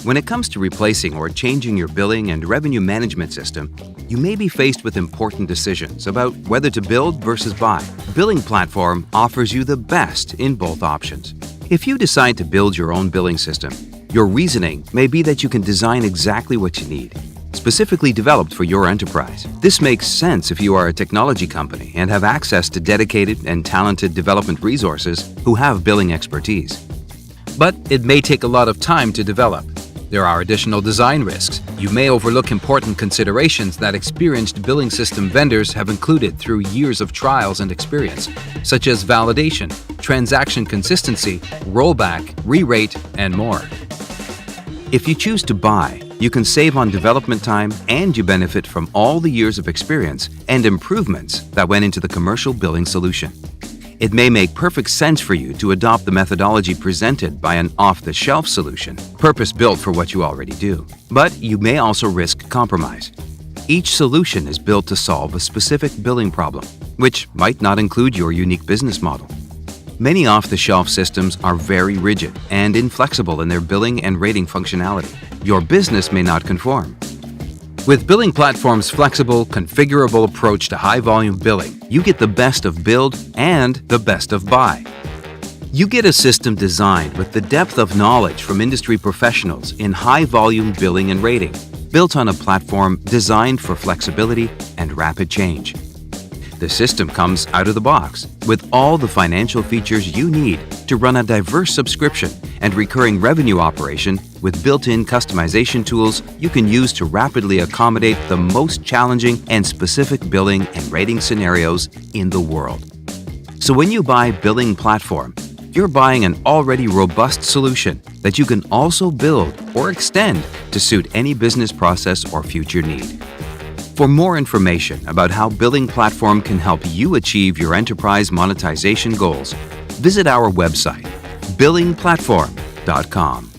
When it comes to replacing or changing your billing and revenue management system, you may be faced with important decisions about whether to build versus buy. BillingPlatform offers you the best in both options. If you decide to build your own billing system, your reasoning may be that you can design exactly what you need, specifically developed for your enterprise. This makes sense if you are a technology company and have access to dedicated and talented development resources who have billing expertise. But it may take a lot of time to develop. There are additional design risks. You may overlook important considerations that experienced billing system vendors have included through years of trials and experience, such as validation, transaction consistency, rollback, re-rate, and more. If you choose to buy, you can save on development time and you benefit from all the years of experience and improvements that went into the commercial billing solution. It may make perfect sense for you to adopt the methodology presented by an off-the-shelf solution, purpose-built for what you already do. But you may also risk compromise. Each solution is built to solve a specific billing problem, which might not include your unique business model. Many off-the-shelf systems are very rigid and inflexible in their billing and rating functionality. Your business may not conform. With BillingPlatform's flexible, configurable approach to high-volume billing, you get the best of build and the best of buy. You get a system designed with the depth of knowledge from industry professionals in high-volume billing and rating, built on a platform designed for flexibility and rapid change. The system comes out of the box with all the financial features you need to run a diverse subscription and recurring revenue operation with built-in customization tools you can use to rapidly accommodate the most challenging and specific billing and rating scenarios in the world. So when you buy BillingPlatform, you're buying an already robust solution that you can also build or extend to suit any business process or future need. For more information about how BillingPlatform can help you achieve your enterprise monetization goals, visit our website, billingplatform.com.